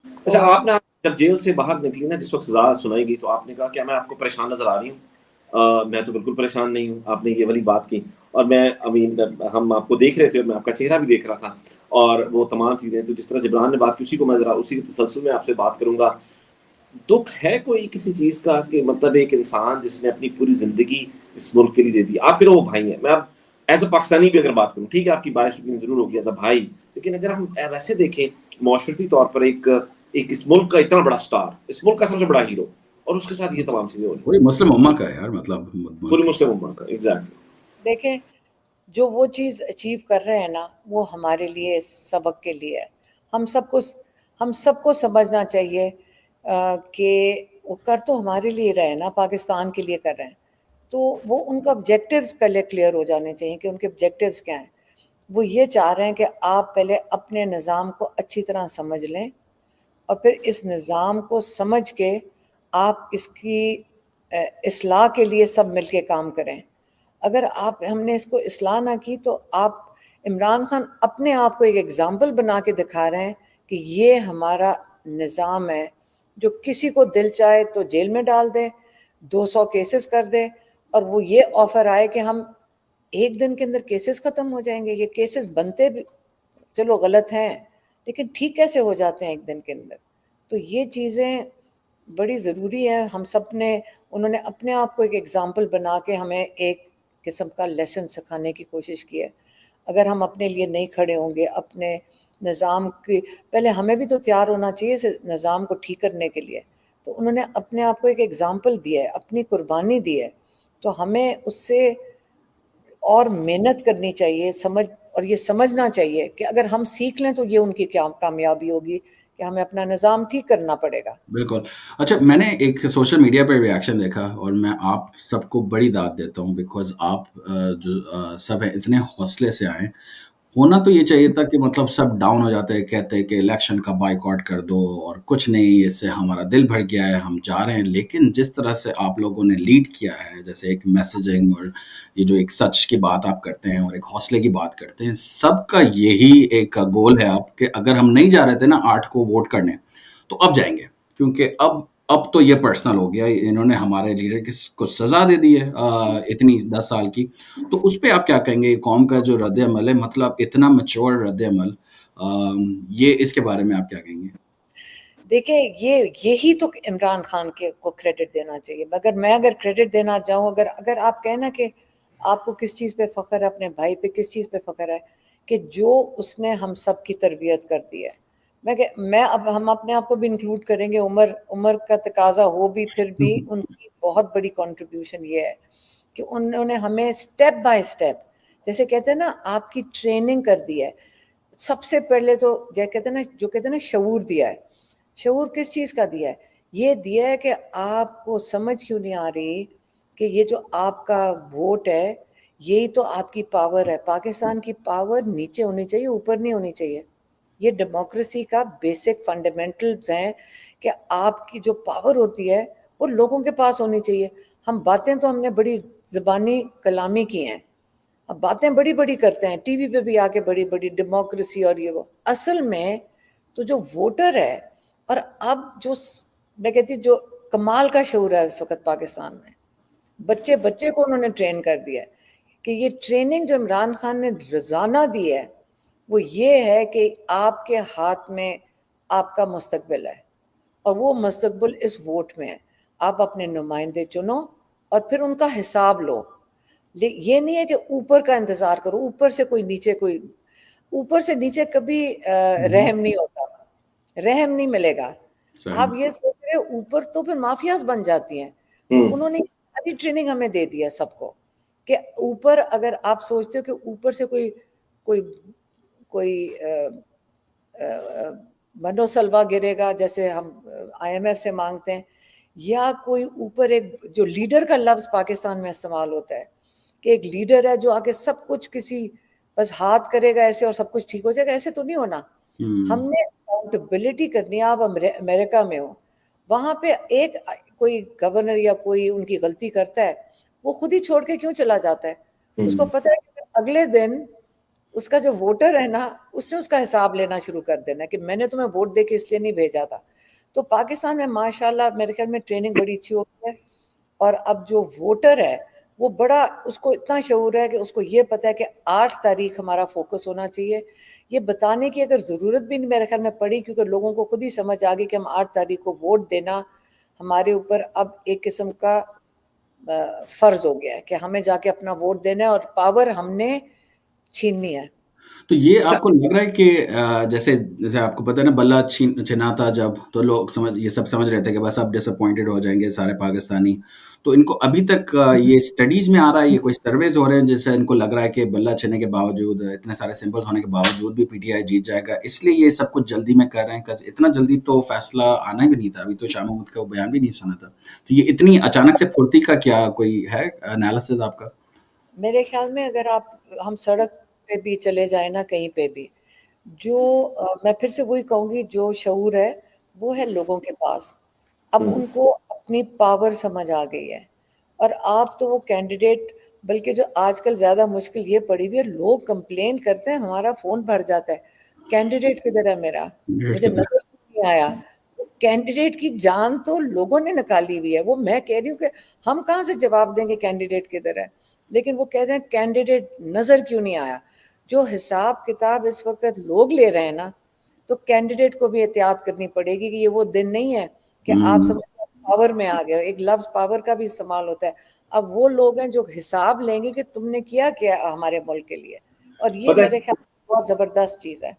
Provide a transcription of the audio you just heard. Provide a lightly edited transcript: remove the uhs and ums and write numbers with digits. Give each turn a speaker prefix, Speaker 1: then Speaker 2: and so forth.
Speaker 1: اچھا
Speaker 2: اور
Speaker 1: آپ نے جب جیل سے باہر نکلی نا، جس وقت سزا سنائی گئی، تو آپ نے کہا کیا میں آپ کو پریشان نظر آ رہی ہوں؟ میں تو بالکل پریشان نہیں ہوں، آپ نے یہ والی بات کی. اور میں ہم آپ کو دیکھ رہے تھے اور میں آپ کا چہرہ بھی دیکھ رہا تھا اور وہ تمام چیزیں. تو جس طرح جبران نے بات کی اسی کو میں ذرا اسی کے تسلسل میں آپ سے بات کروں گا. دکھ ہے کوئی کسی چیز کا کہ مطلب ایک انسان جس نے اپنی پوری زندگی اس ملک کے لیے دے دی. آپ کے تو وہ بھائی ہیں، میں اب ایز اے پاکستانی بھی اگر بات کروں، ٹھیک ہے آپ کی باعث ضرور ہوگی ایز اے بھائی، لیکن اگر ہم ویسے دیکھیں معاشرتی طور پر ایک اس ملک کا اتنا بڑا سٹار، اس ملک کا سب سے بڑا ہیرو، اور اس کے ساتھ یہ تمام چیزیں ہو رہی
Speaker 2: پوری
Speaker 1: ہیں.
Speaker 2: مسلم امہ کا ہے یار، مطلب
Speaker 1: پوری
Speaker 2: ملک.
Speaker 1: مسلم امت کا ایگزیکٹلی.
Speaker 3: دیکھیں، جو وہ چیز اچیو کر رہے ہیں نا، وہ ہمارے لیے سبق کے لیے ہے. ہم سب کو سمجھنا چاہیے کہ وہ کر تو ہمارے لیے رہے نا، پاکستان کے لیے کر رہے ہیں. تو وہ ان کا آبجیکٹیوز پہلے کلیئر ہو جانے چاہیے کہ ان کے آبجیکٹیوز کیا ہیں. وہ یہ چاہ رہے ہیں کہ آپ پہلے اپنے نظام کو اچھی طرح سمجھ لیں، اور پھر اس نظام کو سمجھ کے آپ اس کی اصلاح کے لیے سب مل کے کام کریں. اگر ہم نے اس کو اصلاح نہ کی تو آپ عمران خان اپنے آپ کو ایک ایگزامپل بنا کے دکھا رہے ہیں کہ یہ ہمارا نظام ہے جو کسی کو دل چاہے تو جیل میں ڈال دے، 200 کیسز کر دے، اور وہ یہ آفر آئے کہ ہم ایک دن کے اندر کیسز ختم ہو جائیں گے. یہ کیسز بنتے بھی چلو غلط ہیں، لیکن ٹھیک کیسے ہو جاتے ہیں ایک دن کے اندر؟ تو یہ چیزیں بڑی ضروری ہے. ہم سب نے، انہوں نے اپنے آپ کو ایک ایگزامپل بنا کے ہمیں ایک قسم کا لیسن سکھانے کی کوشش کی ہے. اگر ہم اپنے لیے نہیں کھڑے ہوں گے، اپنے نظام کی، پہلے ہمیں بھی تو تیار ہونا چاہیے اس نظام کو ٹھیک کرنے کے لیے. تو انہوں نے اپنے آپ کو ایک ایگزامپل دیا ہے، اپنی قربانی دی ہے. تو ہمیں اس سے اور محنت کرنی چاہیے، اور یہ سمجھنا چاہیے کہ اگر ہم سیکھ لیں تو یہ ان کی کیا کامیابی ہوگی کہ ہمیں اپنا نظام ٹھیک کرنا پڑے گا.
Speaker 2: بالکل. اچھا، میں نے ایک سوشل میڈیا پہ ریاکشن دیکھا اور میں آپ سب کو بڑی داد دیتا ہوں، بیکاز آپ جو سب ہیں اتنے حوصلے سے آئیں. ہونا تو یہ چاہیے تھا کہ مطلب سب ڈاؤن ہو جاتے ہیں، کہتے ہیں کہ الیکشن کا بائیکاٹ کر دو اور کچھ نہیں، اس سے ہمارا دل بھر گیا ہے، ہم جا رہے ہیں. لیکن جس طرح سے آپ لوگوں نے لیڈ کیا ہے، جیسے ایک میسیجنگ اور یہ جو ایک سچ کی بات آپ کرتے ہیں اور ایک حوصلے کی بات کرتے ہیں، سب کا یہی ایک گول ہے آپ کہ اگر ہم نہیں جا رہے تھے نا 8 کو ووٹ کرنے، تو اب جائیں گے. کیونکہ اب تو یہ پرسنل ہو گیا، انہوں نے ہمارے لیڈر کو سزا دے دی ہے اتنی 10 سال کی. تو اس پہ آپ کیا کہیں گے؟ قوم کا جو رد عمل ہے، مطلب اتنا میچور رد عمل، یہ اس کے بارے میں آپ کیا کہیں گے؟
Speaker 3: دیکھیں، یہی تو عمران خان کو کریڈٹ دینا چاہیے. اگر کریڈٹ دینا چاہوں، اگر آپ کہیں نا کہ آپ کو کس چیز پہ فخر ہے، اپنے بھائی پہ کس چیز پہ فخر ہے، کہ جو اس نے ہم سب کی تربیت کر دی ہے. ہم اپنے آپ کو بھی انکلوڈ کریں گے، عمر کا تقاضا ہو بھی، پھر بھی ان کی بہت بڑی کنٹریبیوشن یہ ہے کہ انہوں نے ہمیں سٹیپ بائی سٹیپ، جیسے کہتے ہیں نا، آپ کی ٹریننگ کر دی ہے. سب سے پہلے تو جو کہتے ہیں نا شعور دیا ہے. شعور کس چیز کا دیا ہے؟ یہ دیا ہے کہ آپ کو سمجھ کیوں نہیں آ رہی کہ یہ جو آپ کا ووٹ ہے، یہی تو آپ کی پاور ہے. پاکستان کی پاور نیچے ہونی چاہیے، اوپر نہیں ہونی چاہیے. یہ ڈیموکریسی کا بیسک فنڈامنٹلز ہیں کہ آپ کی جو پاور ہوتی ہے وہ لوگوں کے پاس ہونی چاہیے. باتیں تو ہم نے بڑی زبانی کلامی کی ہیں، اب باتیں بڑی بڑی کرتے ہیں، ٹی وی پہ بھی آ کے بڑی بڑی ڈیموکریسی اور یہ وہ. اصل میں تو جو ووٹر ہے، اور اب میں کہتی ہوں جو کمال کا شعور ہے اس وقت پاکستان میں، بچے بچے کو انہوں نے ٹرین کر دیا ہے. کہ یہ ٹریننگ جو عمران خان نے روزانہ دی ہے، وہ یہ ہے کہ آپ کے ہاتھ میں آپ کا مستقبل ہے، اور وہ مستقبل اس ووٹ میں ہے. آپ اپنے نمائندے چنو اور پھر ان کا حساب لو. یہ نہیں ہے کہ اوپر کا انتظار کرو، اوپر سے نیچے کبھی رحم نہیں ہوتا، رحم نہیں ملے گا.
Speaker 2: صحیح.
Speaker 3: آپ یہ سوچ رہے اوپر تو پھر مافیاز بن جاتی ہیں. تو
Speaker 1: ہوں.
Speaker 3: انہوں نے ساری ٹریننگ ہمیں دے دی ہے سب کو، کہ اوپر اگر آپ سوچتے ہو کہ اوپر سے کوئی منو سلوا گرے گا، جیسے ہم آئی ایم ایف سے مانگتے ہیں، یا کوئی اوپر ایک جو لیڈر کا لفظ پاکستان میں استعمال ہوتا ہے کہ ایک لیڈر ہے جو آگے سب کچھ بس ہاتھ کرے گا ایسے اور سب کچھ ٹھیک ہو جائے گا، ایسے تو نہیں ہونا. ہم نے اکاؤنٹیبلٹی کرنی ہے. آپ امریکہ میں ہو، وہاں پہ کوئی گورنر یا کوئی ان کی غلطی کرتا ہے، وہ خود ہی چھوڑ کے کیوں چلا جاتا ہے؟ اس کو پتہ ہے کہ اگلے دن اس کا جو ووٹر ہے نا اس نے اس کا حساب لینا شروع کر دینا کہ میں نے تمہیں ووٹ دے کے اس لیے نہیں بھیجا تھا. تو پاکستان میں ماشاءاللہ میرے خیال میں ٹریننگ بڑی اچھی ہو گئی ہے, اور اب جو ووٹر ہے وہ بڑا, اس کو اتنا شعور ہے کہ اس کو یہ پتا ہے کہ 8 تاریخ ہمارا فوکس ہونا چاہیے. یہ بتانے کی اگر ضرورت بھی نہیں میرے خیال میں پڑی, کیونکہ لوگوں کو خود ہی سمجھ آ گئی کہ ہم 8 تاریخ کو ووٹ دینا ہمارے اوپر اب ایک قسم کا فرض ہو گیا ہے کہ ہمیں جا کے اپنا ووٹ دینا ہے اور پاور ہم نے چھیننی ہے.
Speaker 2: تو یہ آپ کو لگ رہا ہے کہ جیسے آپ کو پتہ ہے نا بلہ چھنا تھا جب, تو لوگ یہ سب سمجھ رہے تھے کہ بس اب ڈس اپوائنٹڈ ہو جائیں گے سارے پاکستانی, تو ان کو ابھی تک یہ اسٹڈیز میں آ رہا ہے, یہ کوئی سرویز ہو رہے ہیں جس سے ان کو لگ رہا ہے کہ بلہ چھنے کے باوجود, اتنے سارے سمبلز ہونے کے باوجود بھی پی ٹی آئی جیت جائے گا, اس لیے یہ سب کچھ جلدی میں کر رہے ہیں؟ اتنا جلدی تو فیصلہ آنا بھی نہیں تھا, ابھی تو شاہ محمود کا بیان بھی نہیں سنا تھا, تو یہ اتنی اچانک سے پھرتی کا کیا کوئی ہے انالیسز آپ کا؟
Speaker 3: میرے خیال میں اگر ہم سڑک پہ بھی چلے جائیں نا کہیں پہ بھی, جو میں پھر سے وہی کہوں گی, جو شعور ہے وہ ہے لوگوں کے پاس. اب ان کو اپنی پاور سمجھ آ گئی ہے, اور آپ تو وہ کینڈیڈیٹ, بلکہ جو آج کل زیادہ مشکل یہ پڑی ہوئی ہے, لوگ کمپلین کرتے ہیں ہمارا فون بھر جاتا ہے, کینڈیڈیٹ کدھر ہے میرا, مجھے نظر نہیں آیا. کینڈیڈیٹ کی جان تو لوگوں نے نکالی ہوئی ہے. وہ میں کہہ رہی ہوں کہ ہم کہاں سے جواب دیں گے کینڈیڈیٹ کدھر ہے, لیکن وہ کہہ رہے ہیں کینڈیڈیٹ نظر کیوں نہیں آیا. جو حساب کتاب اس وقت لوگ لے رہے ہیں نا, تو کینڈیڈیٹ کو بھی احتیاط کرنی پڑے گی کہ یہ وہ دن نہیں ہے کہ آپ سمجھ پاور میں آ گئے. ایک لفظ پاور کا بھی استعمال ہوتا ہے. اب وہ لوگ ہیں جو حساب لیں گے کہ تم نے کیا ہمارے ملک کے لیے, اور یہ میرے خیال میں بہت زبردست چیز ہے.